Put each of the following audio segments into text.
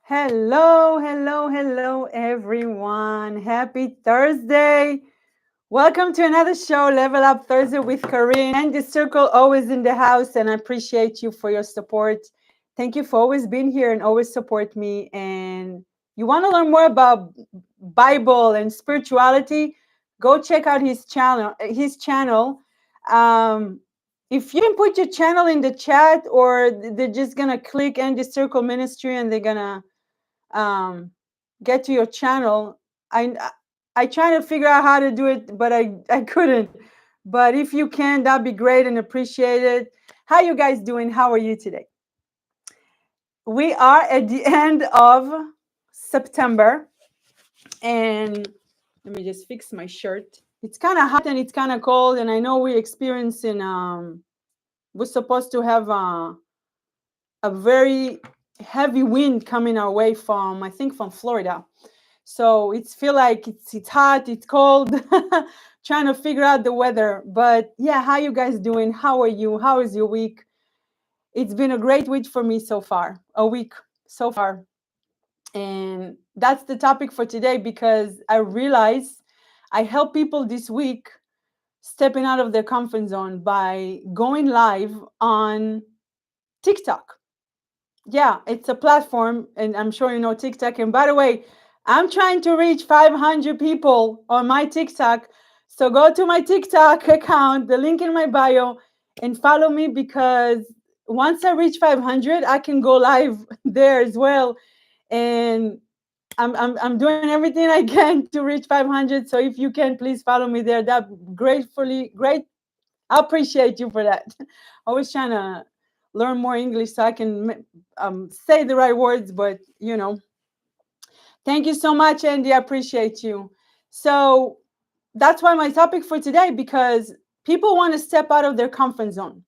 Hello, hello, hello, everyone. Happy Thursday. Welcome to another show, Level Up Thursday with Corinne. And the circle always in the house, and I appreciate you for your support. Thank you for always being here and always support me. And you want to learn more about Bible and spirituality? Go check out his channel. Um, if you can put your channel in the chat, or they're just gonna click and the circle ministry, and they're gonna get to your channel. I try to figure out how to do it, but I couldn't. But if you can, that'd be great and appreciate it. How you guys doing? How are you today? We are at the end of September, and let me just fix my shirt. It's kind of hot and it's kind of cold, and I know we're experiencing. We're supposed to have a very heavy wind coming our way from, I think, from Florida. So it's feel like it's hot, it's cold, trying to figure out the weather. But yeah, how you guys doing? How are you? How is your week? It's been a great week for me so far, a week so far. And that's the topic for today, because I realize I help people this week stepping out of their comfort zone by going live on TikTok. Yeah, it's a platform, and I'm sure you know TikTok. And by the way, I'm trying to reach 500 people on my TikTok. So go to my TikTok account, the link in my bio, and follow me, because once I reach 500, I can go live there as well. And I'm doing everything I can to reach 500. So if you can, please follow me there. That gratefully great. I appreciate you for that. Always trying to learn more English so I can say the right words, but thank you so much, Andy. I appreciate you. So that's why my topic for today, because people want to step out of their comfort zone.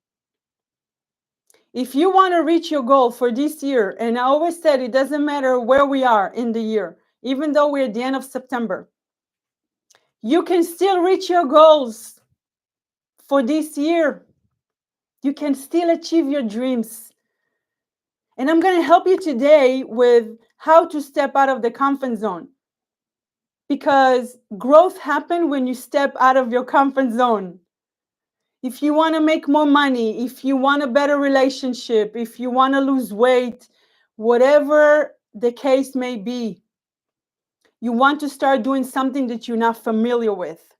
If you want to reach your goal for this year, and I always said it doesn't matter where we are in the year, even though we're at the end of September, you can still reach your goals for this year. You can still achieve your dreams. And I'm going to help you today with how to step out of the comfort zone. Because growth happens when you step out of your comfort zone. If you want to make more money, if you want a better relationship, if you want to lose weight, whatever the case may be, you want to start doing something that you're not familiar with.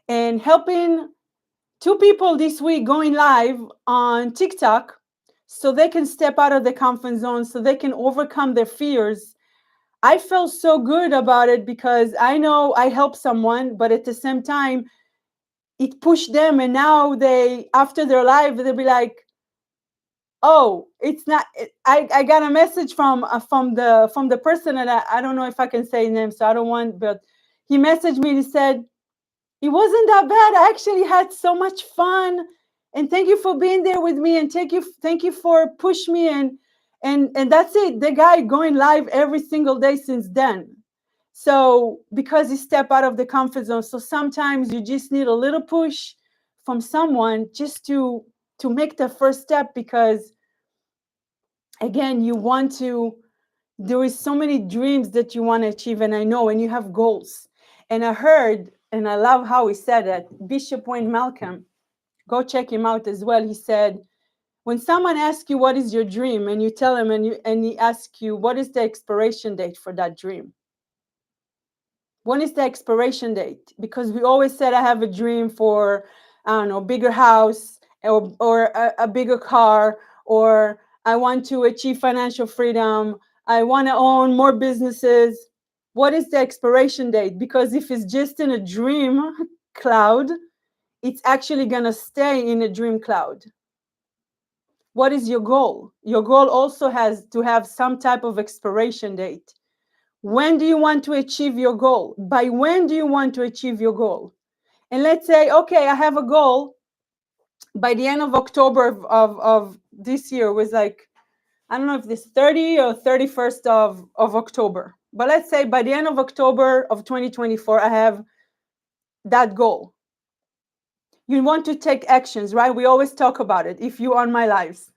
And helping two people this week going live on TikTok so they can step out of the comfort zone, so they can overcome their fears. I felt so good about it, because I know I helped someone, but at the same time, it pushed them. And now they, after their live, they'll be like, oh, it's not, I got a message from the person that I don't know if I can say his name, so I don't want, but he messaged me and he said, it wasn't that bad. I actually had so much fun. And thank you for being there with me. And thank you for push me. And that's it. The guy going live every single day since then. So because he stepped out of the comfort zone. So sometimes you just need a little push from someone just to make the first step, because again, you want to, there is so many dreams that you want to achieve, and I know, and you have goals. And I heard, and I love how he said it, Bishop Wayne Malcolm, go check him out as well. He said, when someone asks you what is your dream, and you tell him, and he asks you what is the expiration date for that dream, when is the expiration date? Because we always said, I have a dream for, I don't know, bigger house, or a bigger car, or I want to achieve financial freedom, I want to own more businesses. What is the expiration date? Because if it's just in a dream cloud, it's actually going to stay in a dream cloud. What is your goal? Your goal also has to have some type of expiration date. When do you want to achieve your goal? By when do you want to achieve your goal? And let's say, okay, I have a goal by the end of October of this year, was like, I don't know if this 30 or 31st of October. But let's say by the end of October of 2024, I have that goal. You want to take actions, right? We always talk about it. If you're on my lives,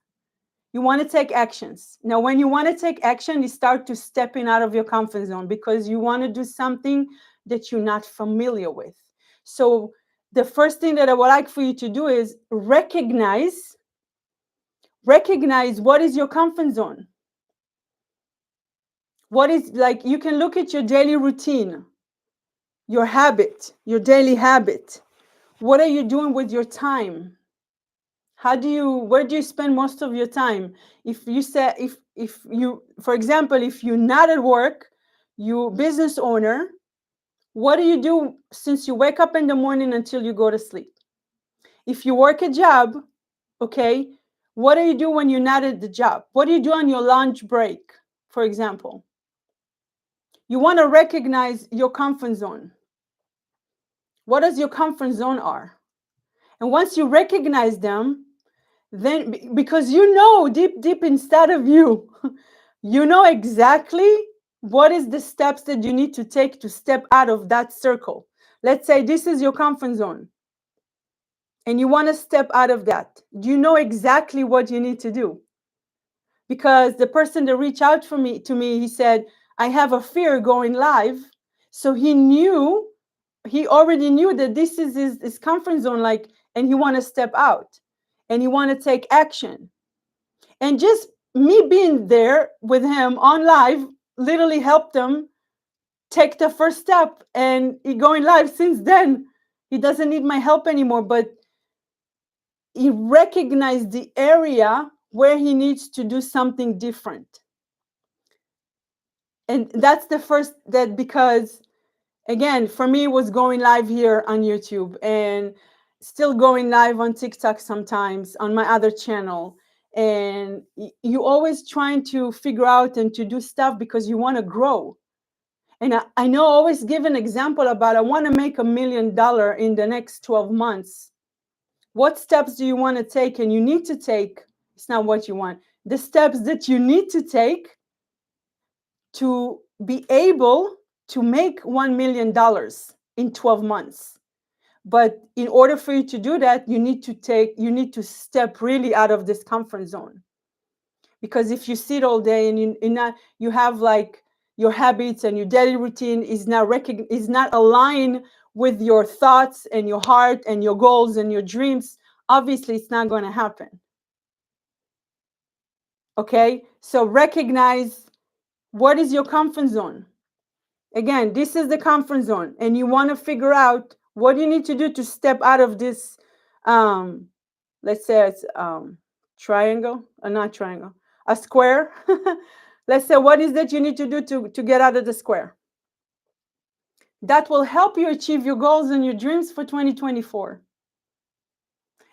You want to take actions. Now, when you want to take action, you start to stepping out of your comfort zone because you want to do something that you're not familiar with. So the first thing that I would like for you to do is recognize what is your comfort zone. What is, like, you can look at your daily routine, your habit, your daily habit. What are you doing with your time? Where do you spend most of your time? If you say, if you, for example, if you're not at work, you business owner, what do you do since you wake up in the morning until you go to sleep? If you work a job, okay, what do you do when you're not at the job? What do you do on your lunch break, for example? You want to recognize your comfort zone. What does your comfort zone are? And once you recognize them, then, because you know deep inside of you, you know exactly what is the steps that you need to take to step out of that circle. Let's say this is your comfort zone and you want to step out of that. You know exactly what you need to do. Because the person that reached out to me, he said, I have a fear going live. So he already knew that this is his comfort zone, like, and he want to step out and he want to take action. And just me being there with him on live literally helped him take the first step, and he going live since then. He doesn't need my help anymore, but he recognized the area where he needs to do something different. And that's the first, that, because again, for me, it was going live here on YouTube and still going live on TikTok sometimes on my other channel. And you always trying to figure out and to do stuff because you want to grow. And I know I always give an example about, I want to make $1 million in the next 12 months. What steps do you want to take? And you need to take, it's not what you want, the steps that you need to take to be able to make $1 million in 12 months. But in order for you to do that, you need to step really out of this comfort zone. Because if you sit all day and you have like your habits and your daily routine is not aligned with your thoughts and your heart and your goals and your dreams, obviously it's not going to happen. Okay? So recognize, what is your comfort zone? Again, this is the comfort zone, and you want to figure out what you need to do to step out of this. Let's say it's triangle, not triangle, a square. Let's say, what is that you need to do to get out of the square? That will help you achieve your goals and your dreams for 2024.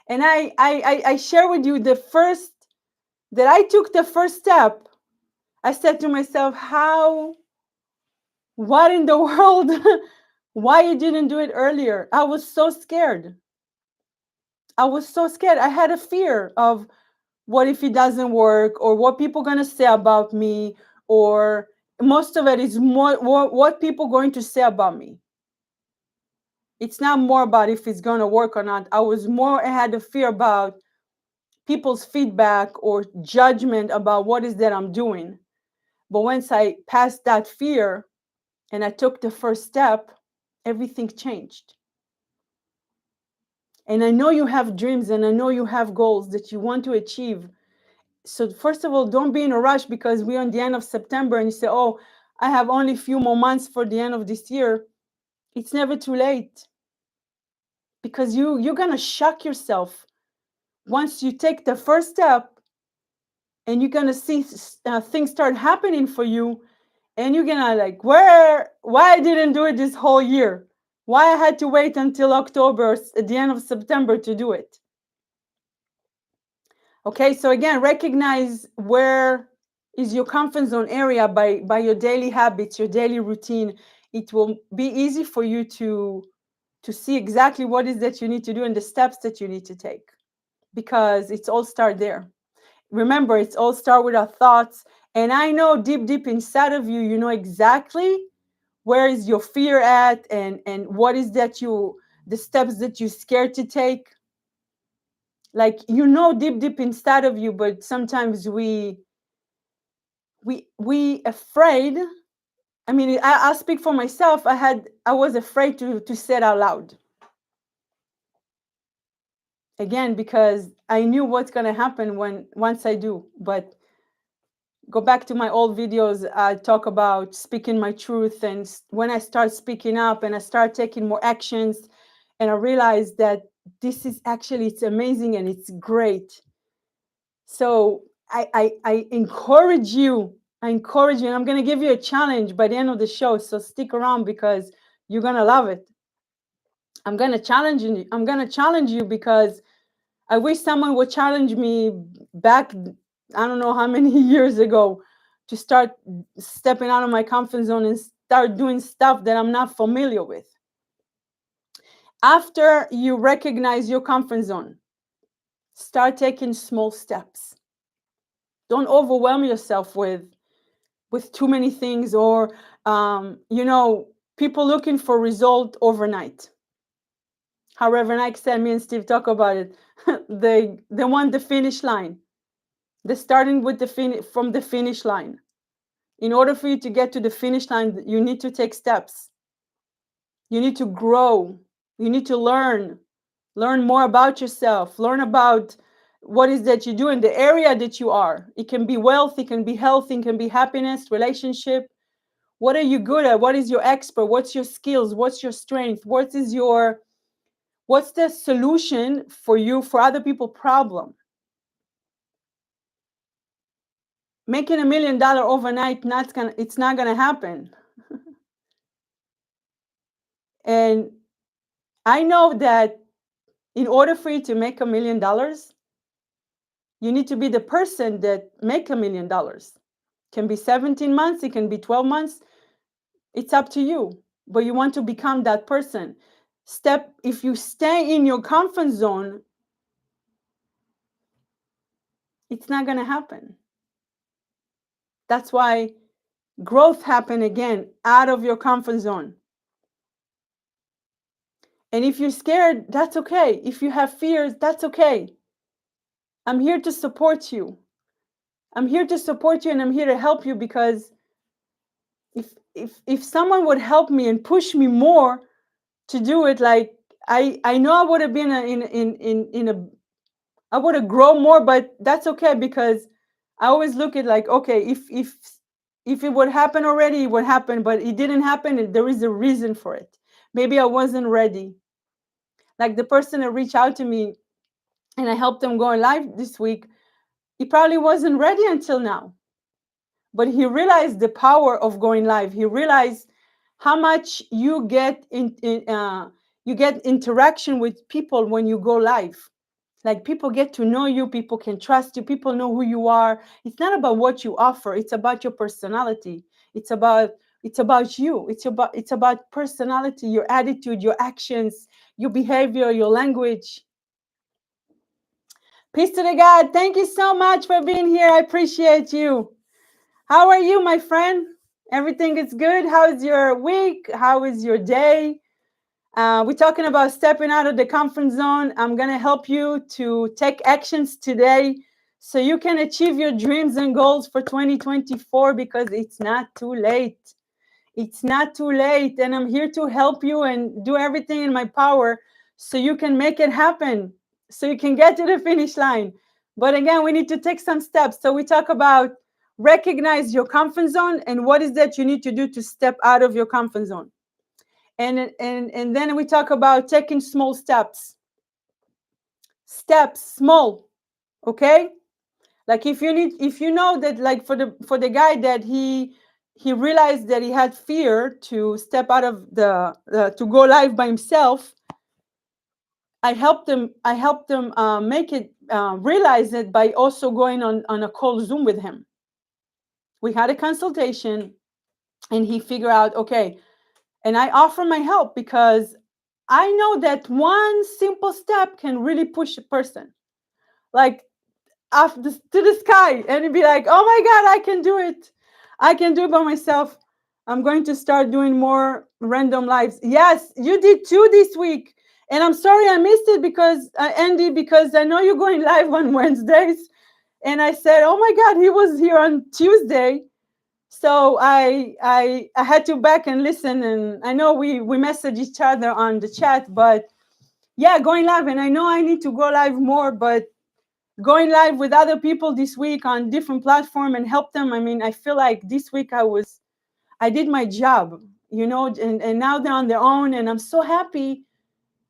And I share with you that I took the first step. I said to myself, what in the world? Why you didn't do it earlier? I was so scared. I had a fear of, what if it doesn't work, or what people going to say about me, or most of it is more what people going to say about me. It's not more about if it's going to work or not. I had a fear about people's feedback or judgment about what is that I'm doing. But once I passed that fear and I took the first step, everything changed. And I know you have dreams and I know you have goals that you want to achieve. So first of all, don't be in a rush because we're on the end of September and you say, oh, I have only a few more months for the end of this year. It's never too late, because you're going to shock yourself once you take the first step, and you're going to see things start happening for you. And you're going to like, why I didn't do it this whole year? Why I had to wait until October, at the end of September, to do it? Okay, so again, recognize where is your comfort zone area by your daily habits, your daily routine. It will be easy for you to see exactly what is that you need to do and the steps that you need to take, because it's all start there. Remember, it's all start with our thoughts. And I know deep inside of you, you know exactly where is your fear at, and what is that the steps that you're scared to take. Like, deep inside of you, but sometimes we afraid. I mean, I'll speak for myself. I was afraid to say it out loud. Again, because I knew what's gonna happen once I do. But go back to my old videos. I talk about speaking my truth, and when I start speaking up and I start taking more actions, and I realized that this is actually, it's amazing and it's great. So I encourage you. And I'm gonna give you a challenge by the end of the show. So stick around because you're gonna love it. I'm gonna challenge you. I'm gonna challenge you because I wish someone would challenge me back, I don't know how many years ago, to start stepping out of my comfort zone and start doing stuff that I'm not familiar with. After you recognize your comfort zone, start taking small steps. Don't overwhelm yourself with too many things, or people looking for result overnight. However, like I said, me and Steve talk about it. They want the finish line. They're starting with from the finish line. In order for you to get to the finish line, you need to take steps. You need to grow. You need to learn more about yourself, learn about what is that you do in the area that you are. It can be wealth, it can be health, it can be happiness, relationship. What are you good at? What is your expert? What's your skills? What's your strength? What's the solution for you, for other people's problem? Making $1 million overnight, it's not gonna happen. And I know that in order for you to make $1 million, you need to be the person that make $1 million. Can be 17 months, it can be 12 months. It's up to you. But you want to become that person. If you stay in your comfort zone, it's not going to happen. That's why growth happen again out of your comfort zone. And if you're scared, that's okay. If you have fears, that's okay. I'm here to support you. I'm here to support you, and I'm here to help you, because if someone would help me and push me more to do it, like I know I would have been I would have grown more, but that's okay, because I always look at, like, okay, if it would happen already, it would happen, but it didn't happen. There is a reason for it. Maybe I wasn't ready. Like the person that reached out to me and I helped them go live this week, he probably wasn't ready until now. But he realized the power of going live. He realized how much you get you get interaction with people when you go live. Like, people get to know you, people can trust you, people know who you are. It's not about what you offer, it's about your personality. It's about you. It's about personality, your attitude, your actions, your behavior, your language. Peace to the God. Thank you so much for being here. I appreciate you. How are you, my friend? Everything is good? How is your week? How is your day? We're talking about stepping out of the comfort zone. I'm going to help you to take actions today so you can achieve your dreams and goals for 2024, because it's not too late. It's not too late. And I'm here to help you and do everything in my power so you can make it happen, so you can get to the finish line. But again, we need to take some steps. So we talk about recognize your comfort zone and what is that you need to do to step out of your comfort zone. And then we talk about taking small steps. Small, okay? Like, if you know that, like, for the guy that he realized that he had fear to step out of to go live by himself, I helped them make it realize it by also going on a call Zoom with him. We had a consultation, and he figured out, okay, and I offer my help, because I know that one simple step can really push a person, like, up to the sky, and he'd be like, oh my God, I can do it. I can do it by myself. I'm going to start doing more random lives. Yes, you did too this week. And I'm sorry I missed it because Andy, because I know you're going live on Wednesdays, and I said, oh my God, he was here on Tuesday. So I had to back and listen, and I know we message each other on the chat, but yeah, going live, and I know I need to go live more, but going live with other people this week on different platform and help them. I mean, I feel like this week I did my job, and now they're on their own, and I'm so happy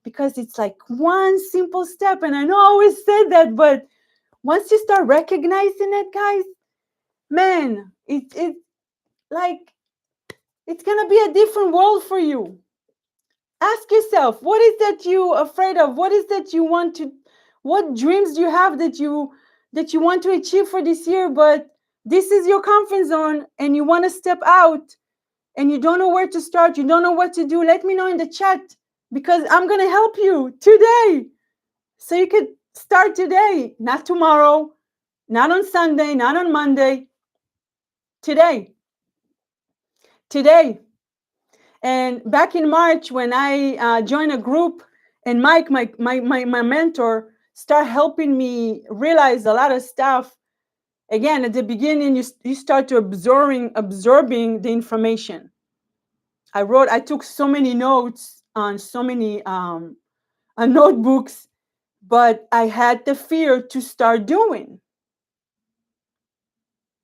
because it's like one simple step. And I know I always say that, but once you start recognizing it, guys, man, it like it's gonna be a different world for you. Ask yourself, what is that you afraid of? What is that you want to? What dreams do you have that you want to achieve for this year? But this is your comfort zone, and you want to step out, and you don't know where to start. You don't know what to do. Let me know in the chat because I'm gonna help you today, so you could start today, not tomorrow, not on Sunday, not on Monday. Today, today. And back in March, when I joined a group, and Mike, my mentor, start helping me realize a lot of stuff. Again, at the beginning, you start to absorbing the information. I took so many notes on so many notebooks, but I had the fear to start doing.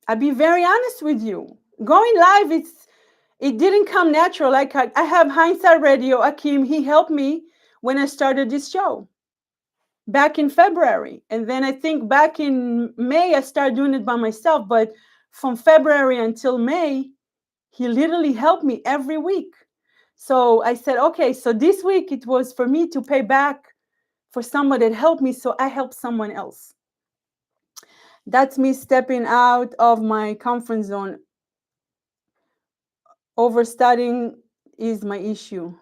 I'll be very honest with you. Going live, it didn't come natural. Like I have Hindsight Radio, Akim, he helped me when I started this show back in February. And then I think back in May, I started doing it by myself. But from February until May, he literally helped me every week. So I said, okay, so this week it was for me to pay back for someone that helped me. So I helped someone else. That's me stepping out of my comfort zone. Overstudying is my issue.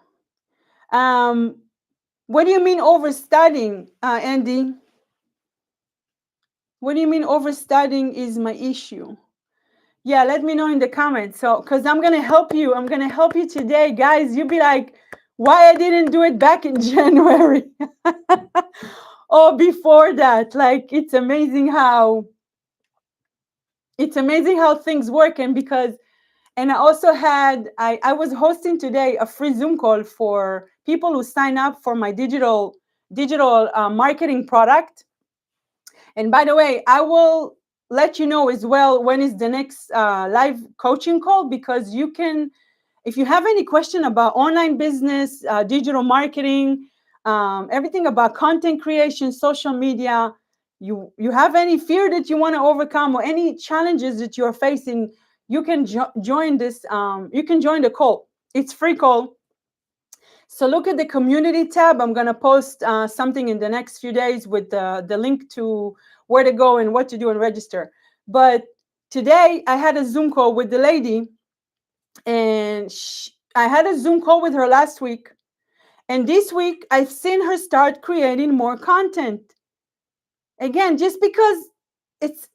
What do you mean overstudying, Andy? What do you mean overstudying is my issue? Yeah, let me know in the comments. So, because I'm gonna help you. I'm gonna help you today, guys. You'll be like, why I didn't do it back in January or before that. Like, it's amazing how things work. And I also I was hosting today a free Zoom call for people who sign up for my digital marketing product. And by the way, I will let you know as well when is the next live coaching call, because you can, if you have any question about online business, digital marketing, everything about content creation, social media, you have any fear that you want to overcome or any challenges that you're facing, you can join this. You can join the call. It's free call. So look at the community tab. I'm going to post something in the next few days with the link to where to go and what to do and register. But today I had a Zoom call with the lady, and I had a Zoom call with her last week. And this week I've seen her start creating more content. Again, just because it's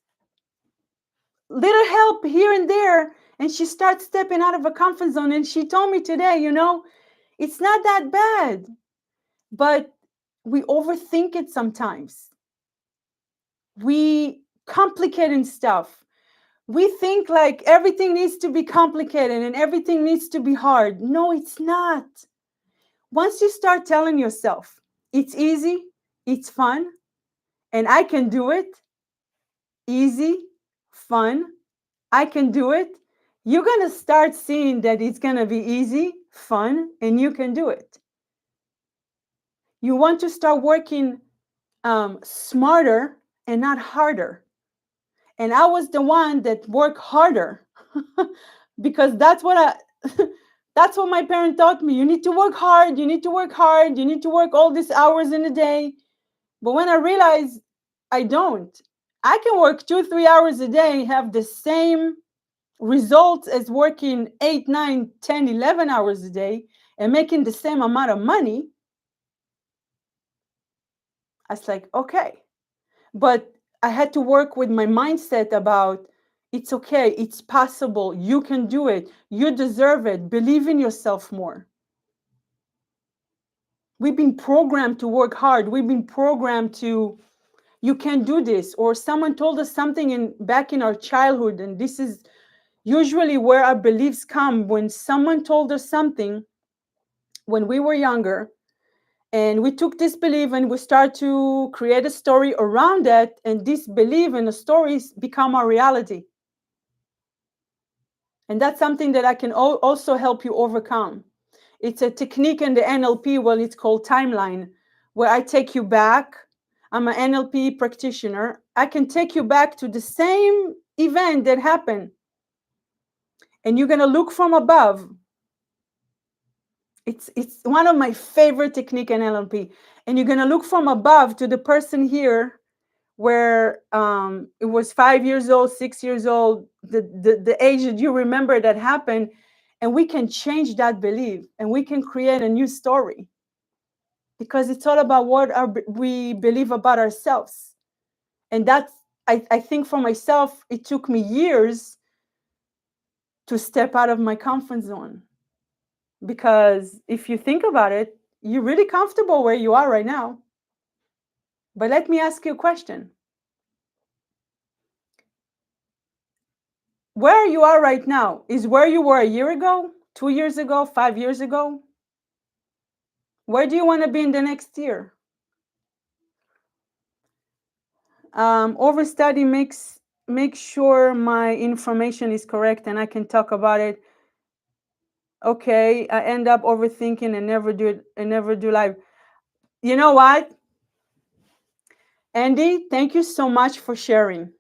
little help here and there, and she starts stepping out of her comfort zone. And she told me today, it's not that bad, but we overthink it sometimes. We complicate stuff. We think like everything needs to be complicated and everything needs to be hard. No, it's not. Once you start telling yourself, it's easy, it's fun, and I can do it, easy, fun, I can do it, you're going to start seeing that it's going to be easy, fun, and you can do it. You want to start working smarter and not harder. And I was the one that worked harder because that's what that's what my parent taught me. You need to work hard. You need to work hard. You need to work all these hours in a day. But when I realized I don't, I can work 2-3 hours a day, have the same results as working 8, 9, 10, 11 hours a day and making the same amount of money. I was like, okay. But I had to work with my mindset about it's okay, it's possible, you can do it, you deserve it, believe in yourself more. We've been programmed to work hard. We've been programmed to, you can't do this, or someone told us something back in our childhood, and this is usually where our beliefs come, when someone told us something when we were younger, and we took this belief and we start to create a story around that, and this belief and the stories become our reality. And that's something that I can also help you overcome. It's a technique in the NLP, well, it's called timeline, where I take you back. I'm an NLP practitioner. I can take you back to the same event that happened, and you're going to look from above. It's one of my favorite technique in NLP. And you're going to look from above to the person here, where it was 5 years old, 6 years old, the age that you remember that happened, and we can change that belief, and we can create a new story, because it's all about what we believe about ourselves. And that's, I think for myself, it took me years to step out of my comfort zone, because if you think about it, you're really comfortable where you are right now. But let me ask you a question. Where you are right now is where you were a year ago, 2 years ago, 5 years ago? Where do you want to be in the next year? Overstudy make sure my information is correct and I can talk about it. Okay, I end up overthinking and never do it and never do live. You know what, Andy? Thank you so much for sharing.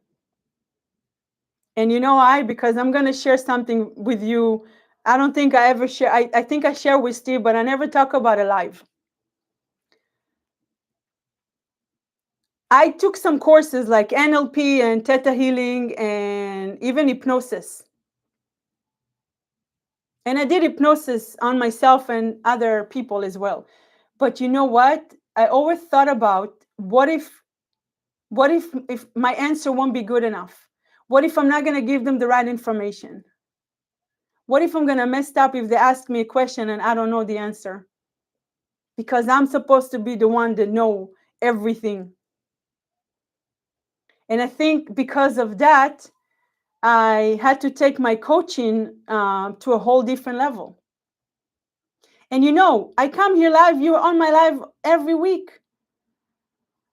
And you know why? Because I'm gonna share something with you. I don't think I ever share. I think I share with Steve, but I never talk about it live. I took some courses like NLP and Theta Healing and even hypnosis. And I did hypnosis on myself and other people as well. But you know what? I always thought about, what if my answer won't be good enough? What if I'm not going to give them the right information? What if I'm going to mess up if they ask me a question and I don't know the answer? Because I'm supposed to be the one that know everything. And I think because of that, I had to take my coaching to a whole different level. And you know, I come here live, you're on my live every week.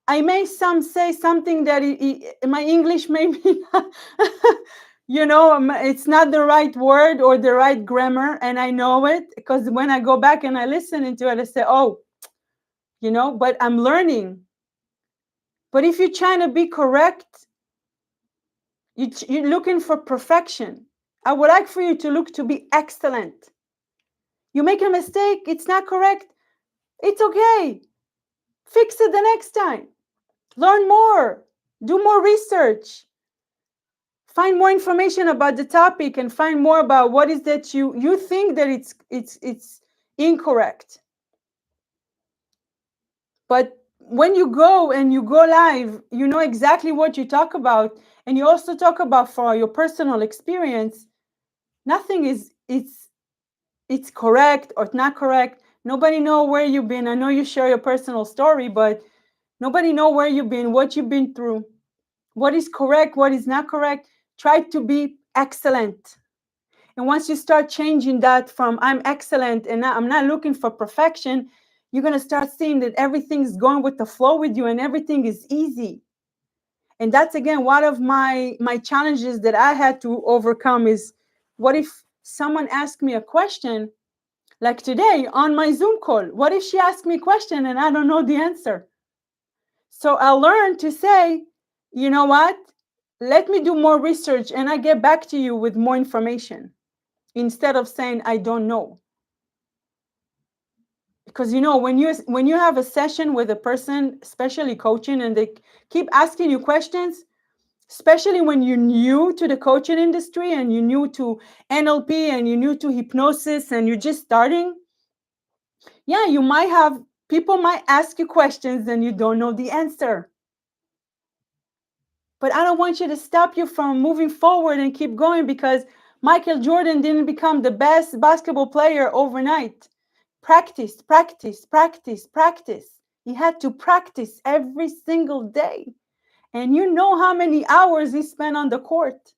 I may say something that my English may be, it's not the right word or the right grammar. And I know it, because when I go back and I listen into it, I say, oh, but I'm learning. But if you're trying to be correct, you're looking for perfection. I would like for you to look to be excellent. You make a mistake, it's not correct. It's okay. Fix it the next time. Learn more. Do more research. Find more information about the topic and find more about what is that you think that it's incorrect. But when you go live, you know exactly what you talk about, and you also talk about for your personal experience. Nothing is it's correct or not correct. Nobody know where you've been. I know you share your personal story, but nobody know where you've been, what you've been through, what is correct, what is not correct. Try to be excellent. And once you start changing that from I'm excellent and I'm not looking for perfection, you're going to start seeing that everything's going with the flow with you and everything is easy. And that's, again, one of my challenges that I had to overcome is, what if someone asked me a question like today on my Zoom call? What if she asked me a question and I don't know the answer? So I learned to say, you know what? Let me do more research and I get back to you with more information, instead of saying I don't know. Because when you have a session with a person, especially coaching, and they keep asking you questions, especially when you're new to the coaching industry and you're new to NLP and you're new to hypnosis and you're just starting, yeah, people might ask you questions and you don't know the answer. But I don't want you to stop you from moving forward and keep going, because Michael Jordan didn't become the best basketball player overnight. Practice, practice, practice, practice. He had to practice every single day. And you know how many hours he spent on the court.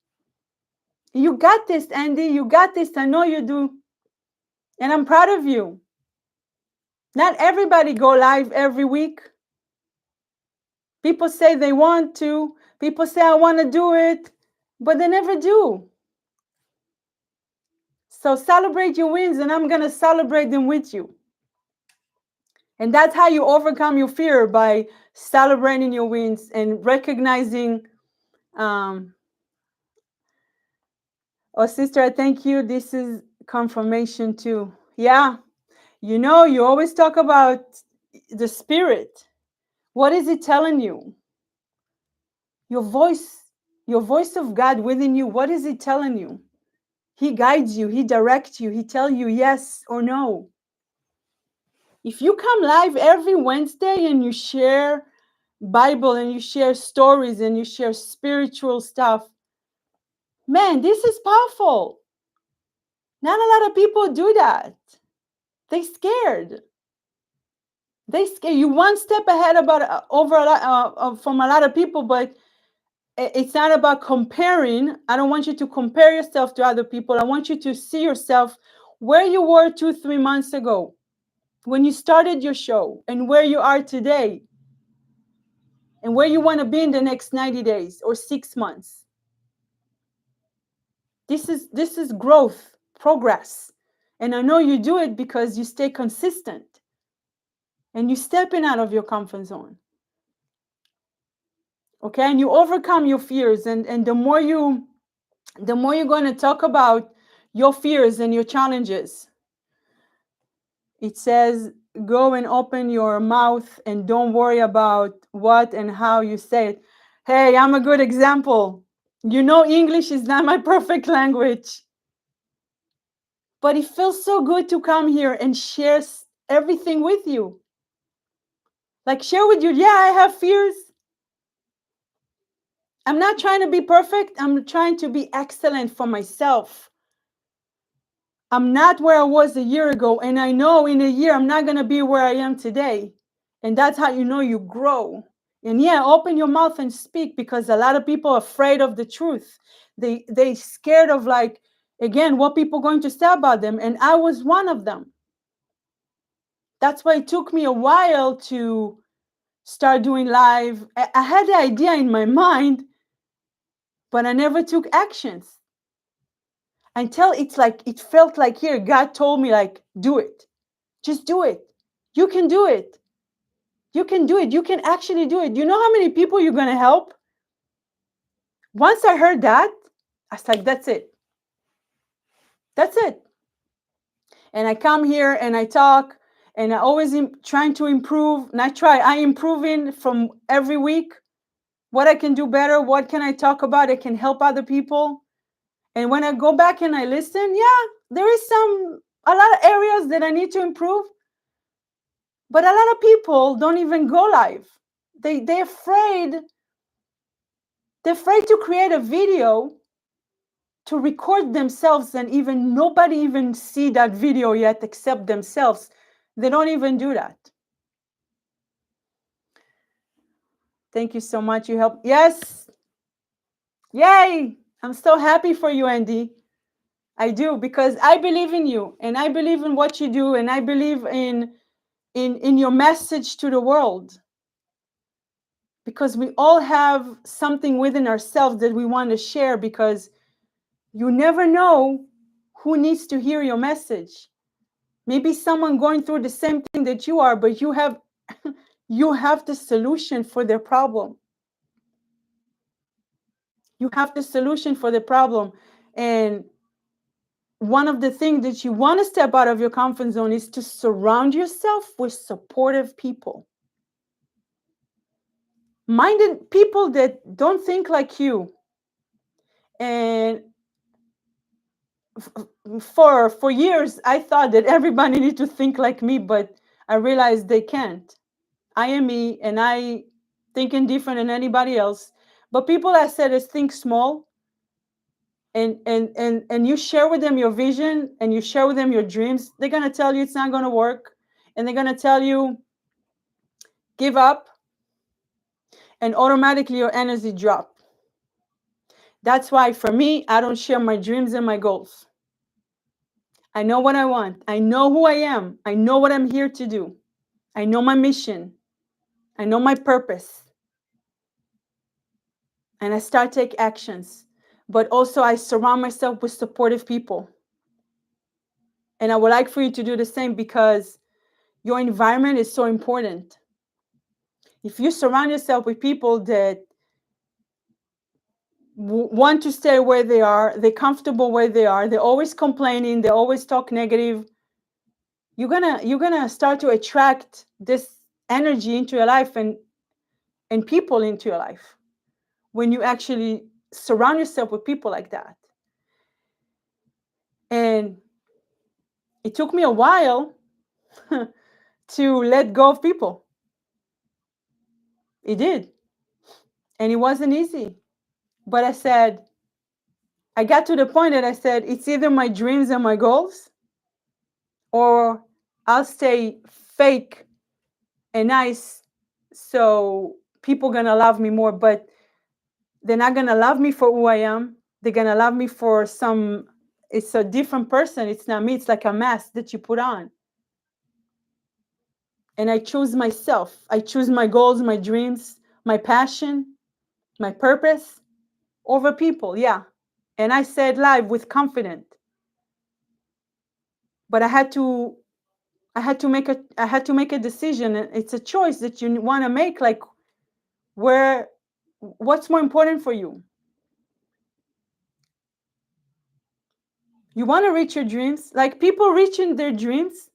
You got this, Andy. You got this. I know you do. And I'm proud of you. Not everybody go live every week. People say they want to. People say, I want to do it. But they never do. So celebrate your wins, and I'm going to celebrate them with you. And that's how you overcome your fear, by celebrating your wins and recognizing. Oh, sister, I thank you. This is confirmation too. Yeah. You know, you always talk about the spirit. What is it telling you? Your voice of God within you, what is it telling you? He guides you, he directs you, he tells you yes or no. If you come live every Wednesday and you share Bible and you share stories and you share spiritual stuff, man, this is powerful. Not a lot of people do that. They scared. They scare you one step ahead about over a lot from a lot of people, but it's not about comparing. I don't want you to compare yourself to other people. I want you to see yourself where you were 2-3 months ago when you started your show, and where you are today, and where you want to be in the next 90 days or 6 months. This is growth, progress. And I know you do it because you stay consistent and you're stepping out of your comfort zone. Okay, and you overcome your fears, and the more you're going to talk about your fears and your challenges. It says, go and open your mouth and don't worry about what and how you say it. Hey, I'm a good example. You know, English is not my perfect language, but it feels so good to come here and share everything with you. Like, share with you, yeah, I have fears. I'm not trying to be perfect. I'm trying to be excellent for myself. I'm not where I was a year ago, and I know in a year I'm not going to be where I am today. And that's how you know you grow. And yeah, open your mouth and speak, because a lot of people are afraid of the truth. They scared of, like, again, what people are going to say about them. And I was one of them. That's why it took me a while to start doing live. I had the idea in my mind, but I never took actions until it felt like, here, God told me, like, do it. Just do it. You can do it. You can do it. You can actually do it. You know how many people you're going to help? Once I heard that, I was like, that's it. That's it. And I come here and I talk, and I always trying to improve. And I'm improving from every week. What I can do better, what can I talk about that can help other people. And when I go back and I listen, yeah, there is a lot of areas that I need to improve. But a lot of people don't even go live. They're afraid. They're afraid to create a video, to record themselves, and even nobody even see that video yet except themselves. They don't even do that. Thank you so much. You help. Yes. Yay. I'm so happy for you, Andy. I do, because I believe in you, and I believe in what you do, and I believe in your message to the world. Because we all have something within ourselves that we want to share, because you never know who needs to hear your message. Maybe someone going through the same thing that you are, but you have the solution for their problem. You have the solution for the problem. And one of the things that you want to step out of your comfort zone is to surround yourself with supportive people. Minded people that don't think like you. And for years, I thought that everybody needs to think like me, but I realized they can't. I am me, and I thinking different than anybody else. But people that said is think small, and you share with them your vision and you share with them your dreams, they're going to tell you it's not going to work, and they're going to tell you give up, and automatically your energy drop. That's why for me, I don't share my dreams and my goals. I know what I want. I know who I am. I know what I'm here to do. I know my mission. I know my purpose. And I start take actions. But also I surround myself with supportive people. And I would like for you to do the same, because your environment is so important. If you surround yourself with people that want to stay where they are, they're comfortable where they are, they're always complaining, they always talk negative, you're gonna start to attract this energy into your life and people into your life when you actually surround yourself with people like that. And it took me a while to let go of people. It did. And it wasn't easy. But I got to the point that I said, it's either my dreams and my goals, or I'll stay fake and nice so people gonna love me more. But they're not gonna love me for who I am. They're gonna love me for it's a different person. It's not me. It's like a mask that you put on. And I choose myself. I choose my goals, my dreams, my passion, my purpose over people. Yeah. And I said live with confidence. But I had to make a decision. It's a choice that you want to make, like what's more important for you? You want to reach your dreams, like people reaching their dreams,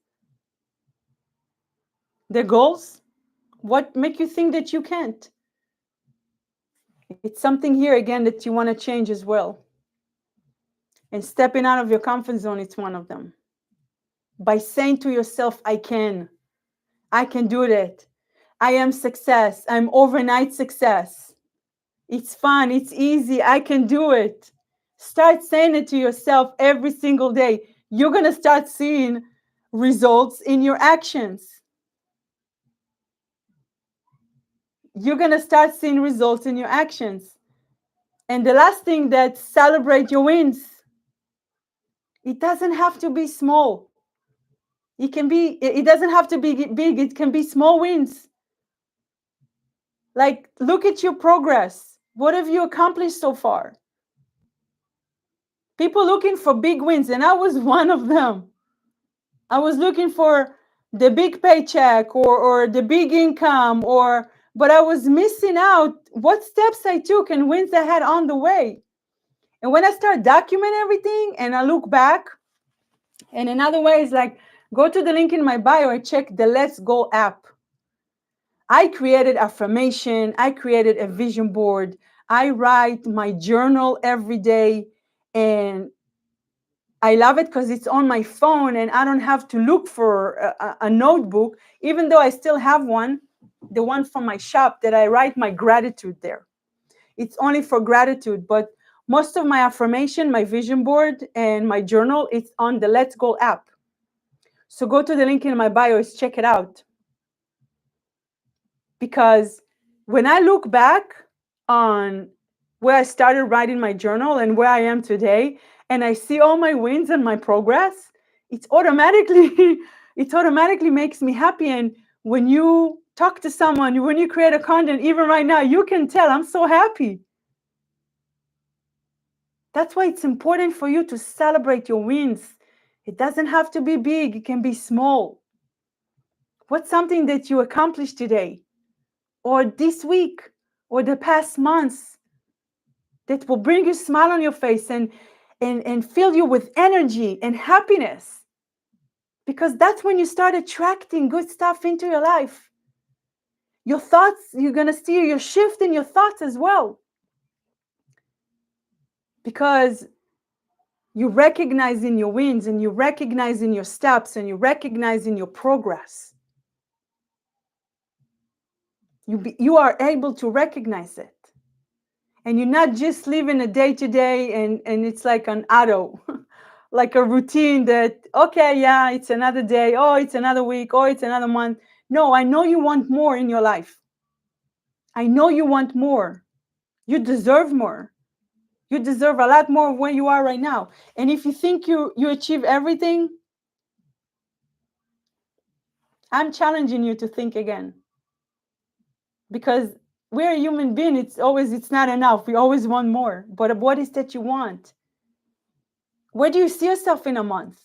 their goals. What make you think that you can't? It's something here again that you want to change as well. And stepping out of your comfort zone, it's one of them. By saying to yourself, I can do it. I am success. I'm overnight success. It's fun. It's easy. I can do it. Start saying it to yourself every single day. You're going to start seeing results in your actions. You're going to start seeing results in your actions. And the last thing, that celebrate your wins. It doesn't have to be small. It doesn't have to be big. It can be small wins. Like, look at your progress. What have you accomplished so far? People looking for big wins, and I was one of them. I was looking for the big paycheck or the big income, but I was missing out what steps I took and wins I had on the way. And when I start documenting everything and I look back, and another way is like, go to the link in my bio and check the Let's Go app. I created affirmation. I created a vision board. I write my journal every day, and I love it because it's on my phone and I don't have to look for a notebook, even though I still have one, the one from my shop that I write my gratitude there. It's only for gratitude, but most of my affirmation, my vision board, and my journal, it's on the Let's Go app. So go to the link in my bio, check it out. Because when I look back on where I started writing my journal and where I am today, and I see all my wins and my progress, it automatically makes me happy. And when you talk to someone, when you create a content, even right now, you can tell I'm so happy. That's why it's important for you to celebrate your wins. It doesn't have to be big, it can be small. What's something that you accomplished today, or this week, or the past months, that will bring you a smile on your face and fill you with energy and happiness? Because that's when you start attracting good stuff into your life. Your thoughts, you're going to see your shift in your thoughts as well. Because you recognize in your wins, and you recognize in your steps, and you recognize in your progress. You are able to recognize it. And you're not just living a day to day and it's like an auto, like a routine that, okay, yeah, it's another day. Oh, it's another week. Oh, it's another month. No, I know you want more in your life. I know you want more. You deserve more. You deserve a lot more of where you are right now. And if you think you achieve everything, I'm challenging you to think again. Because we're a human being, it's not enough. We always want more. But what is that you want? Where do you see yourself in a month?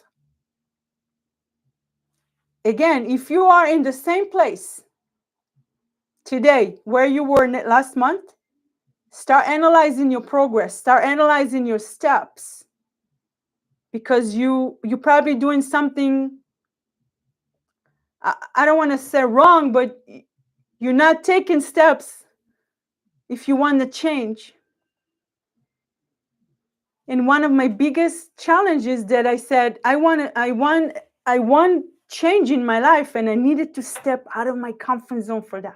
Again, if you are in the same place today where you were last month, start analyzing your progress, start analyzing your steps, because you're probably doing something, I don't want to say wrong, but you're not taking steps if you want to change. And one of my biggest challenges that I said, I want change in my life, and I needed to step out of my comfort zone for that.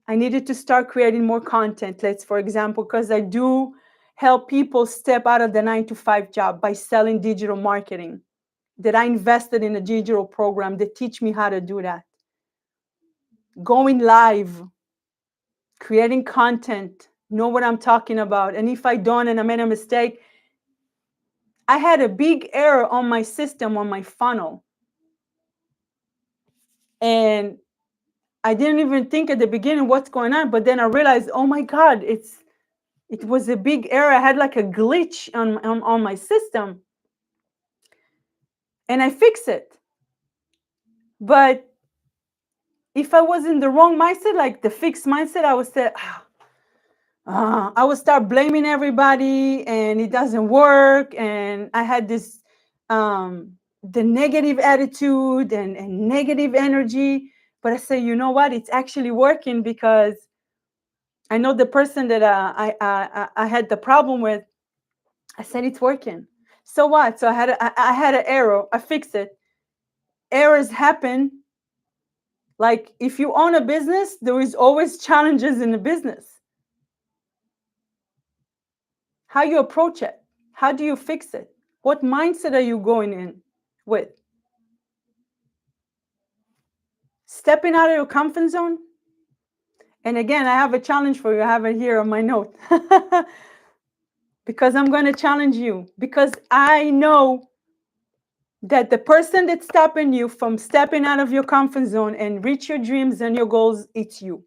I needed to start creating more content. Let's, for example, because I do help people step out of the 9-to-5 job by selling digital marketing, that I invested in a digital program that teach me how to do that. Going live, creating content, know what I'm talking about. And if I don't and I made a mistake, I had a big error on my system, on my funnel. And I didn't even think at the beginning what's going on, but then I realized, oh my God, it was a big error. I had like a glitch on my system. And I fixed it. But if I was in the wrong mindset, like the fixed mindset, I would say, I would start blaming everybody and it doesn't work. And I had this, the negative attitude and negative energy. But I say, you know what? It's actually working, because I know the person that I had the problem with. I said, it's working. So what? So I had an error. I fixed it. Errors happen. Like if you own a business, there is always challenges in the business. How you approach it? How do you fix it? What mindset are you going in with? Stepping out of your comfort zone. And again, I have a challenge for you. I have it here on my note. Because I'm going to challenge you. Because I know that the person that's stopping you from stepping out of your comfort zone and reach your dreams and your goals, it's you.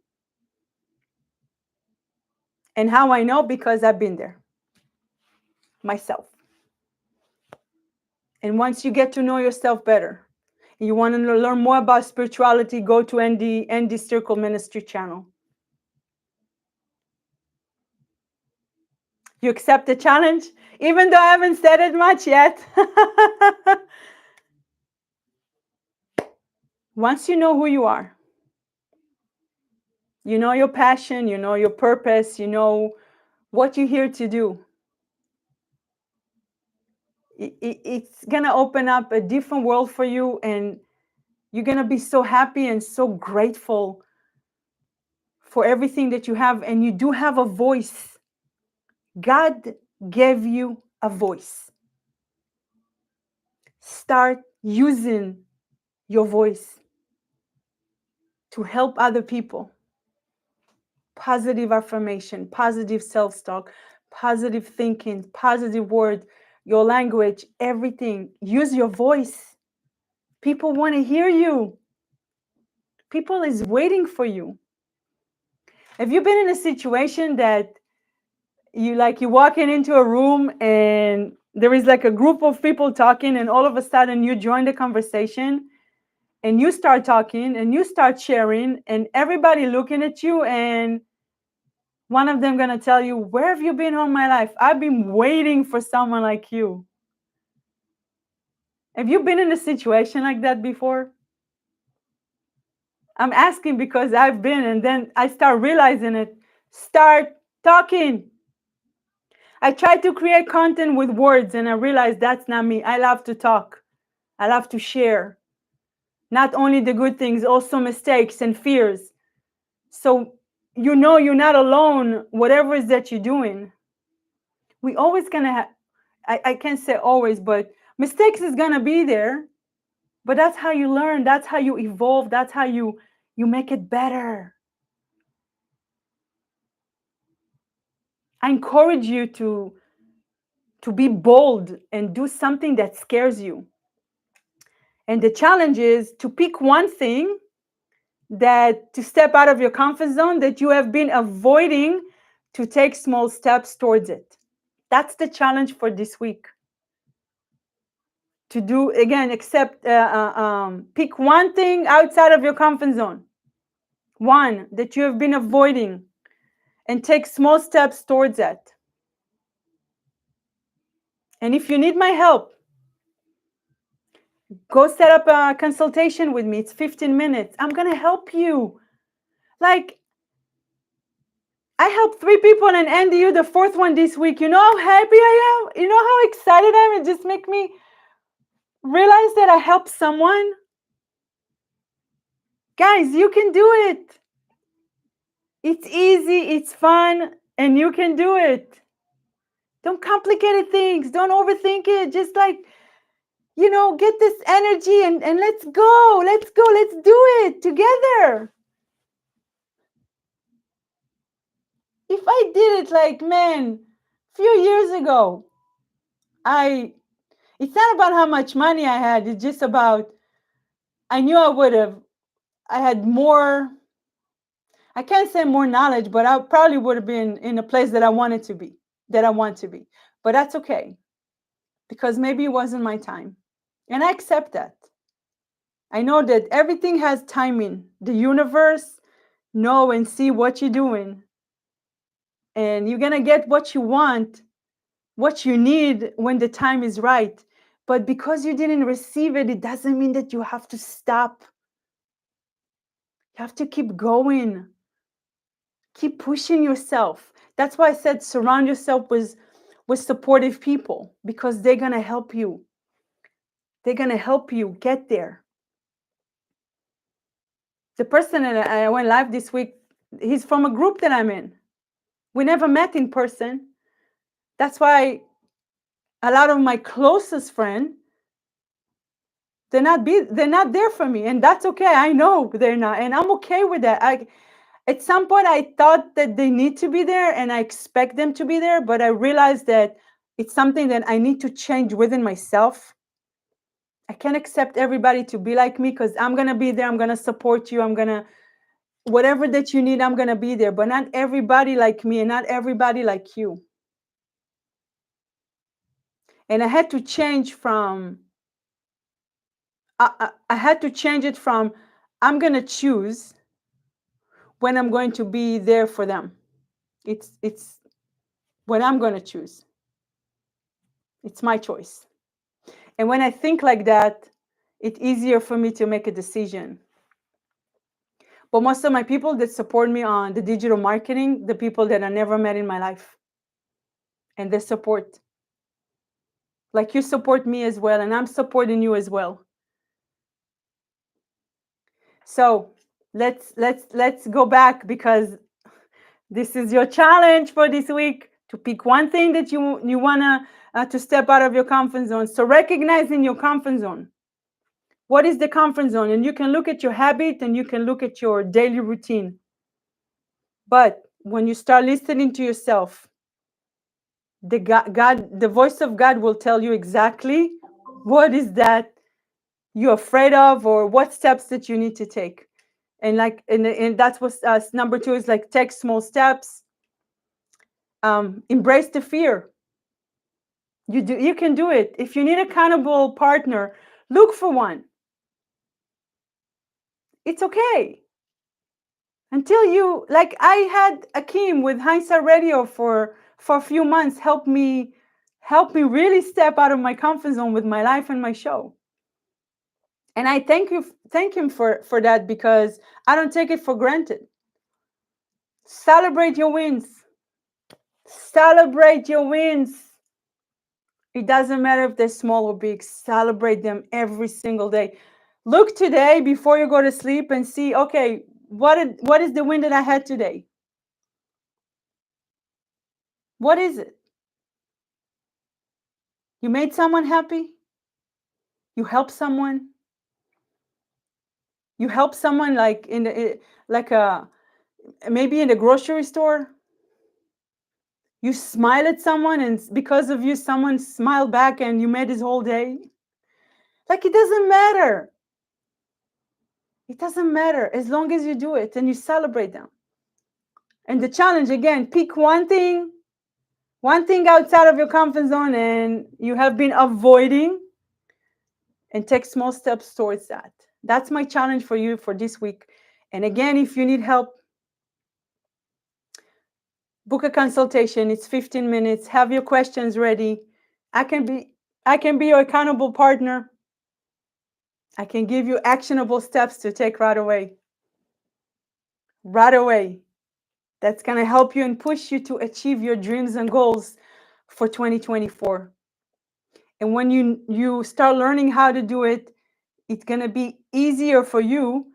And how I know? Because I've been there myself. And once you get to know yourself better, you want to learn more about spirituality, go to ND Circle Ministry channel. You accept the challenge, even though I haven't said it much yet. Once you know who you are, you know your passion, you know your purpose, you know what you're here to do, it's going to open up a different world for you, and you're going to be so happy and so grateful for everything that you have. And you do have a voice. God gave you a voice. Start using your voice to help other people. Positive affirmation, positive self-talk, positive thinking, positive word, your language, everything. Use your voice. People want to hear you. People is waiting for you. Have you been in a situation that you're walking into a room and there is like a group of people talking, and all of a sudden you join the conversation and you start talking and you start sharing, and everybody looking at you, and one of them gonna tell you, where have you been all my life? I've been waiting for someone like you. Have you been in a situation like that before? I'm asking because I've been, and then I start realizing it. Start talking. I try to create content with words, and I realize that's not me. I love to talk. I love to share. Not only the good things, also mistakes and fears. So you know you're not alone, whatever it is that you're doing. We always gonna have, I can't say always, but mistakes is gonna be there. But that's how you learn. That's how you evolve. That's how you make it better. I encourage you to be bold and do something that scares you. And the challenge is to pick one thing, that to step out of your comfort zone that you have been avoiding, to take small steps towards it. That's the challenge for this week. To do again, except pick one thing outside of your comfort zone, one that you have been avoiding, and take small steps towards that. And if you need my help, go set up a consultation with me. It's 15 minutes. I'm going to help you. Like, I helped 3 people, and Andy, you the 4th one this week. You know how happy I am? You know how excited I am? It just makes me realize that I helped someone. Guys, you can do it. It's easy, it's fun, and you can do it. Don't complicate things. Don't overthink it. Just like, get this energy and let's go. Let's go. Let's do it together. If I did it like, man, a few years ago, it's not about how much money I had. It's just about, I knew I had more, I can't say more knowledge, but I probably would have been in a place that I wanted to be, that I want to be. But that's okay, because maybe it wasn't my time. And I accept that. I know that everything has timing. The universe know and see what you're doing. And you're going to get what you want, what you need when the time is right. But because you didn't receive it, it doesn't mean that you have to stop. You have to keep going. Keep pushing yourself. That's why I said surround yourself with supportive people, because they're going to help you. They're going to help you get there. The person that I went live this week, he's from a group that I'm in. We never met in person. That's why a lot of my closest friends, they're not there for me, and that's okay. I know they're not, and I'm okay with that. At some point I thought that they need to be there, and I expect them to be there, but I realized that it's something that I need to change within myself. I can't accept everybody to be like me, because I'm gonna be there. I'm gonna support you. I'm gonna, whatever that you need, I'm gonna be there. But not everybody like me, and not everybody like you. And I had to change from. I had to change it from, I'm gonna choose when I'm going to be there for them. It's when I'm gonna choose. It's my choice. And when I think like that, it's easier for me to make a decision. But most of my people that support me on the digital marketing, the people that I never met in my life, and they support. Like, you support me as well, and I'm supporting you as well. So let's go back, because this is your challenge for this week, to pick one thing that you wanna to step out of your comfort zone. So recognizing your comfort zone. What is the comfort zone? And you can look at your habit, and you can look at your daily routine. But when you start listening to yourself, the voice of God will tell you exactly what is that you're afraid of, or what steps that you need to take. And that's what number 2 is, like, take small steps. Embrace the fear. You can do it. If you need an accountable partner, look for one. It's okay. Until you, like, I had Akeem with Hindsight Radio for a few months, help me really step out of my comfort zone with my life and my show. And I thank him for that, because I don't take it for granted. Celebrate your wins. Celebrate your wins. It doesn't matter if they're small or big. Celebrate them every single day. Look today before you go to sleep and see, okay, what is the win that I had today? What is it? You made someone happy? You help someone? You help someone like like a maybe in the grocery store? You smile at someone and because of you someone smiled back and you made his whole day? Like, it doesn't matter. It doesn't matter as long as you do it and you celebrate them. And the challenge again, pick one thing outside of your comfort zone and you have been avoiding, and take small steps towards that. That's my challenge for you for this week. And again, if you need help, book a consultation. It's 15 minutes. Have your questions ready. I can be your accountable partner. I can give you actionable steps to take right away. Right away. That's going to help you and push you to achieve your dreams and goals for 2024. And when you start learning how to do it, it's going to be easier for you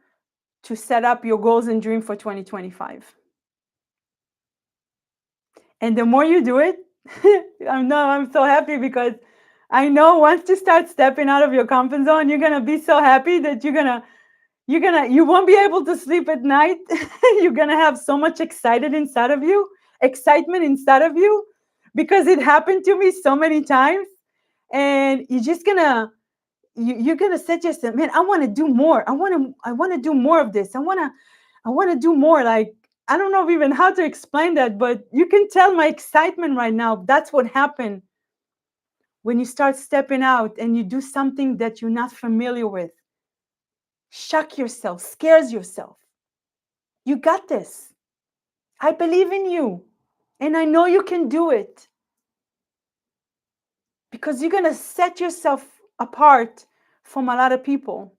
to set up your goals and dream for 2025. And the more you do it, I'm so happy because I know once you start stepping out of your comfort zone, you're going to be so happy that you won't be able to sleep at night. You're going to have so much excitement inside of you because it happened to me so many times. And you're gonna set yourself, man, I want to do more. I want to do more of this. I want to do more. Like, I don't know even how to explain that, but you can tell my excitement right now. That's what happened when you start stepping out and you do something that you're not familiar with. Shock yourself, scares yourself. You got this. I believe in you, and I know you can do it because you're gonna set yourself apart from a lot of people.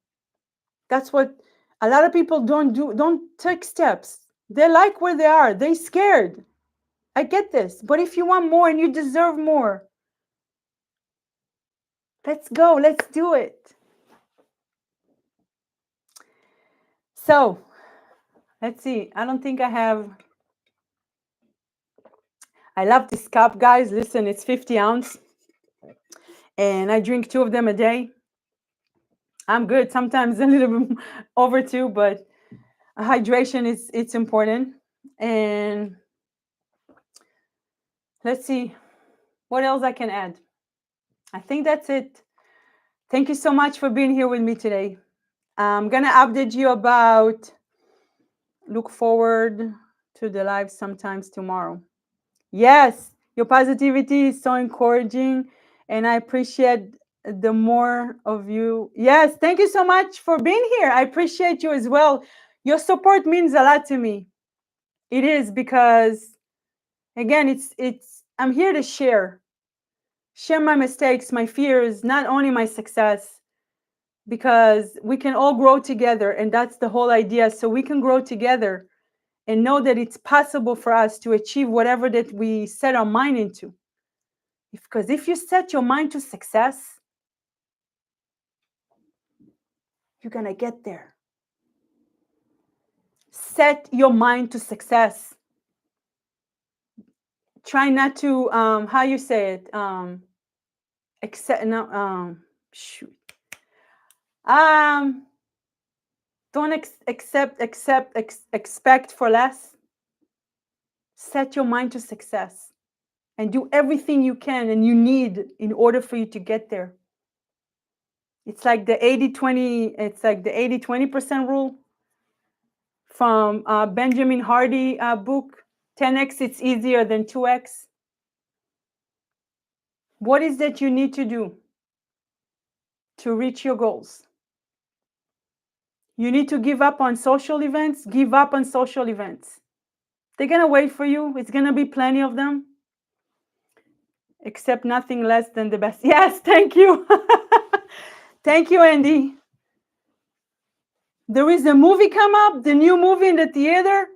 That's what a lot of people don't take steps. They like where they are. They're scared. I get this. But if you want more and you deserve more, let's go. Let's do it. So, let's see. I don't think I have. I love this cup, guys. Listen, it's 50 ounce. And I drink 2 of them a day. I'm good. Sometimes a little bit over 2, but hydration it's important. And let's see what else I can add. I think that's it. Thank you so much for being here with me today. I'm going to update you about, look forward to the live sometimes tomorrow. Yes, your positivity is so encouraging, and I appreciate the more of you. Yes, thank you so much for being here. I appreciate you as well. Your support means a lot to me. It is because, again, it's I'm here to share my mistakes, my fears, not only my success, because we can all grow together, and that's the whole idea. So we can grow together and know that it's possible for us to achieve whatever that we set our mind into. Because if you set your mind to success, you're going to get there. Set your mind to success. Try not to, how you say it, accept, no, shoot. Don't expect for less. Set your mind to success and do everything you can and you need in order for you to get there. It's like the 80-20, it's like the 80-20% rule from Benjamin Hardy book. 10x, it's easier than 2x. What is that you need to do to reach your goals? You need to give up on social events. Give up on social events. They're going to wait for you. It's going to be plenty of them. Accept nothing less than the best. Yes, thank you. Thank you, Andy. There is a movie come up, the new movie in the theater.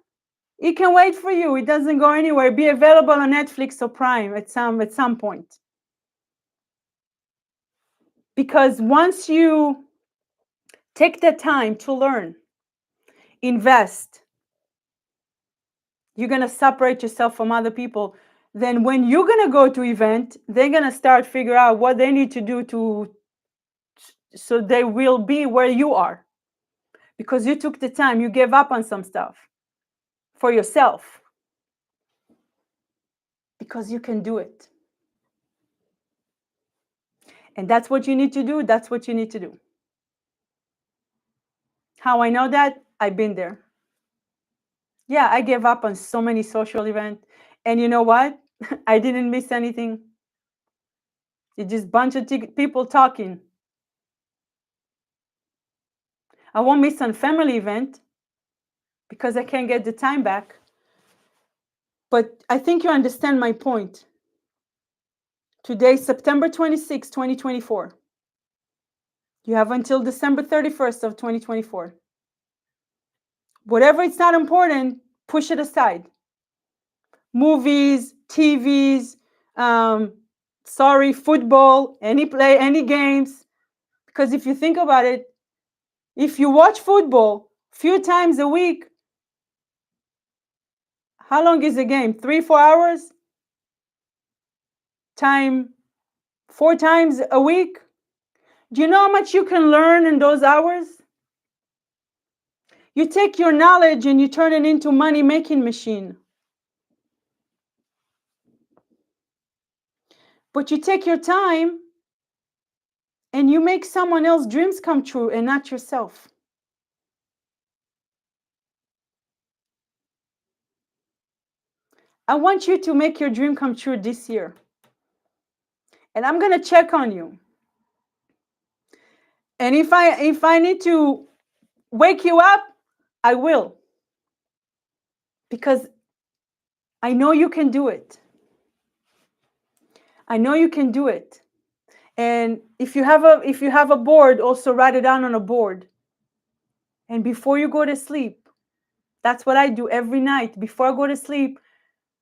It can wait for you. It doesn't go anywhere. Be available on Netflix or Prime at some point. Because once you take the time to learn, invest, you're going to separate yourself from other people. then when you're going to go to event, they're going to start figure out what they need to do to so they will be where you are, because you took the time, you gave up on some stuff for yourself, because you can do it. And that's what you need to do. That's what you need to do. How I know that? I've been there. Yeah, I gave up on so many social events. And you know what? I didn't miss anything. It's just a bunch of people talking. I won't miss a family event because I can't get the time back. But I think you understand my point. Today, September 26, 2024. You have until December 31st of 2024. Whatever it's not important, push it aside. Movies, TVs, football, any games. Because if you think about it, if you watch football a few times a week, how long is the game? 3-4 hours? Time 4 times a week? Do you know how much you can learn in those hours? You take your knowledge and you turn it into money-making machine. But you take your time and you make someone else's dreams come true and not yourself. I want you to make your dream come true this year. And I'm going to check on you. And if I need to wake you up, I will. Because I know you can do it. I know you can do it. And if you have a board, also write it down on a board. And before you go to sleep, that's what I do every night. Before I go to sleep,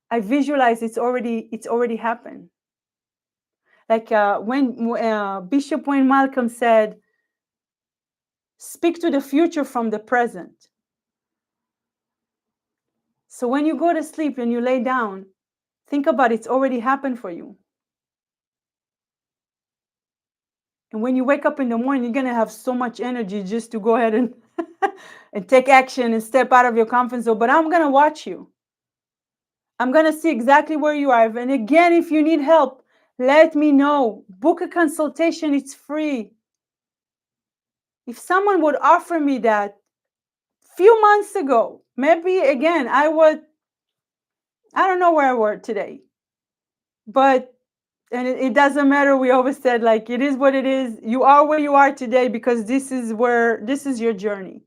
I visualize it's already happened. Like when Bishop Wayne Malcolm said, speak to the future from the present. So when you go to sleep and you lay down, think about it's already happened for you. And when you wake up in the morning, you're going to have so much energy just to go ahead and, and take action and step out of your comfort zone. But I'm going to watch you. I'm going to see exactly where you are. And again, if you need help, let me know. Book a consultation. It's free. If someone would offer me that few months ago, maybe again, I don't know where I were today. But and it doesn't matter. We always said, like, it is what it is. You are where you are today because this is your journey.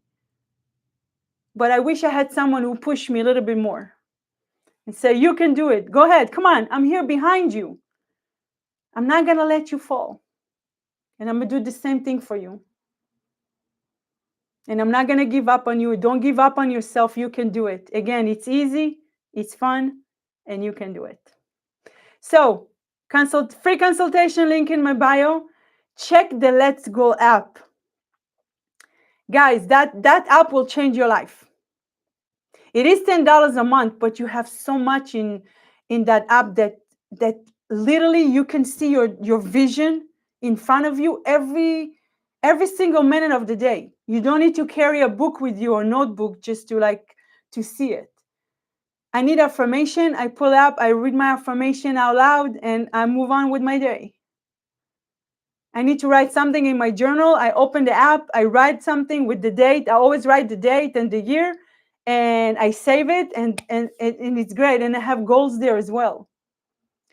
But I wish I had someone who pushed me a little bit more and say, you can do it. Go ahead. Come on. I'm here behind you. I'm not going to let you fall. And I'm going to do the same thing for you. And I'm not going to give up on you. Don't give up on yourself. You can do it. Again, it's easy, it's fun, and you can do it. So, free consultation link in my bio. Check the Let's Go app. Guys, that app will change your life. It is $10 a month, but you have so much in that app that literally you can see your vision in front of you every single minute of the day. You don't need to carry a book with you or notebook just to see it. I need affirmation. I pull up, I read my affirmation out loud, and I move on with my day. I need to write something in my journal. I open the app, I write something with the date. I always write the date and the year, and I save it, and it's great. And I have goals there as well.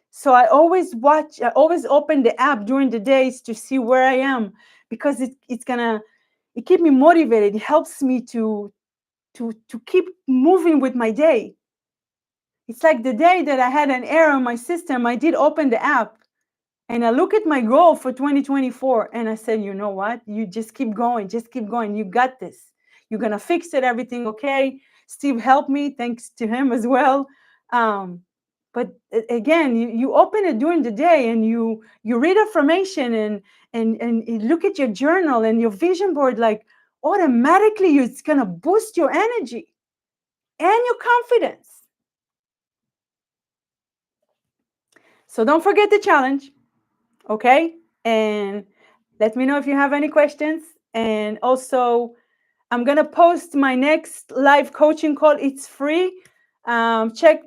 So I always open the app during the days to see where I am, because it keeps me motivated. It helps me to keep moving with my day. It's like the day that I had an error in my system, I did open the app and I look at my goal for 2024 and I said, you know what? You just keep going. You got this. You're going to fix it. Everything okay. Steve helped me. Thanks to him as well. But again, you open it during the day and you read affirmation and you look at your journal and your vision board, like automatically it's going to boost your energy and your confidence. So don't forget the challenge, okay? And let me know if you have any questions. And also, I'm gonna post my next live coaching call. It's free. Check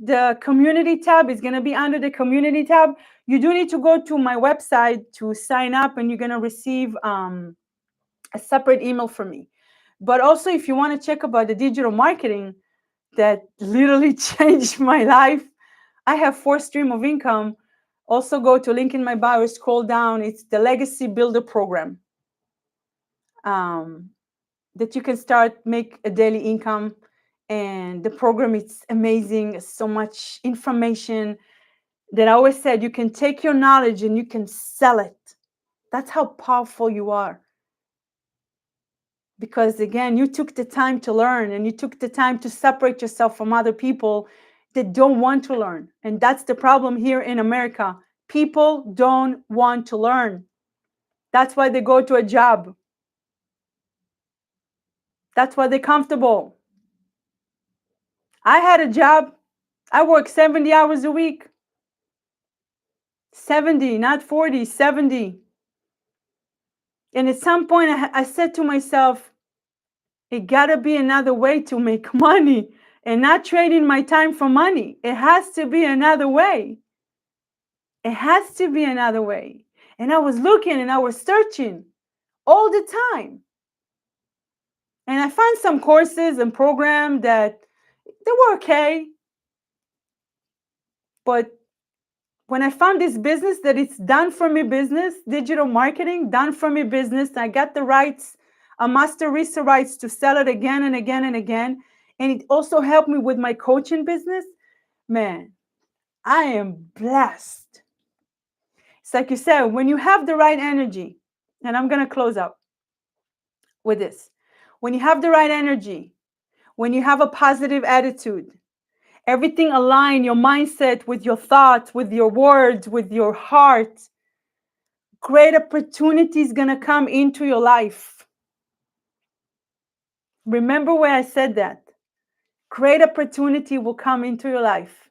the community tab. It's gonna be under the community tab. You do need to go to my website to sign up, and you're gonna receive a separate email from me. But also, if you want to check about the digital marketing that literally changed my life, I have 4 streams of income. Also, go to link in my bio, scroll down. It's the Legacy Builder Program. That you can start make a daily income, and the program is amazing. So much information that I always said you can take your knowledge and you can sell it. That's how powerful you are, because again, you took the time to learn, and you took the time to separate yourself from other people that don't want to learn. And that's the problem here in America. People don't want to learn. That's why they go to a job. That's why they're comfortable. I had a job. I worked 70 hours a week. 70, not 40, 70. And at some point, I said to myself, it gotta be another way to make money, and not trading my time for money. It has to be another way. It has to be another way. And I was looking and I was searching all the time. And I found some courses and programs that they were okay. But when I found this business that it's done for me business, digital marketing, done for me business, I got the rights, a master research rights to sell it again and again and again. And it also helped me with my coaching business. Man, I am blessed. It's like you said, when you have the right energy, and I'm going to close up with this. When you have the right energy, when you have a positive attitude, everything align your mindset with your thoughts, with your words, with your heart, great opportunities gonna come into your life. Remember where I said that. Great opportunity will come into your life.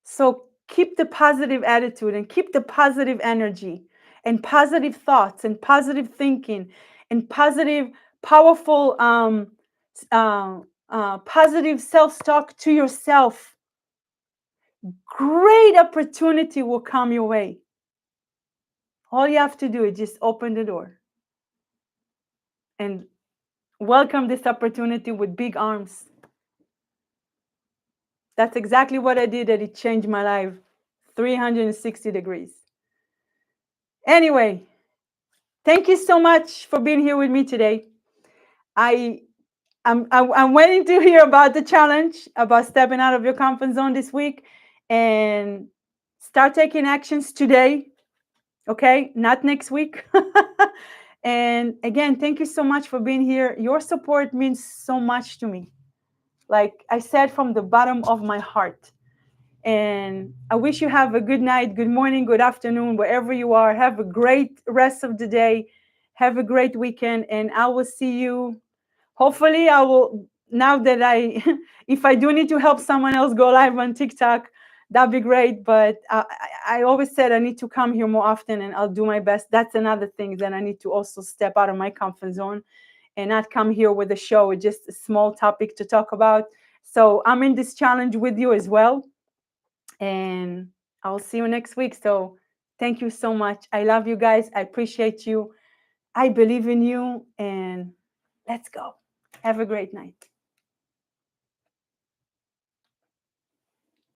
So keep the positive attitude and keep the positive energy and positive thoughts and positive thinking and positive, powerful, positive self-talk to yourself. Great opportunity will come your way. All you have to do is just open the door and welcome this opportunity with big arms. That's exactly what I did, and it changed my life 360 degrees. Anyway, thank you so much for being here with me today. I'm waiting to hear about the challenge, about stepping out of your comfort zone this week, and start taking actions today, okay? Not next week. And again, thank you so much for being here. Your support means so much to me. Like I said, from the bottom of my heart. And I wish you have a good night, good morning, good afternoon, wherever you are. Have a great rest of the day. Have a great weekend. And I will see you. Hopefully, I will, now that if I do need to help someone else go live on TikTok, that'd be great. But I always said I need to come here more often, and I'll do my best. That's another thing that I need to also step out of my comfort zone and not come here with a show, just a small topic to talk about. So I'm in this challenge with you as well. And I'll see you next week. So thank you so much. I love you guys. I appreciate you. I believe in you. And let's go. Have a great night.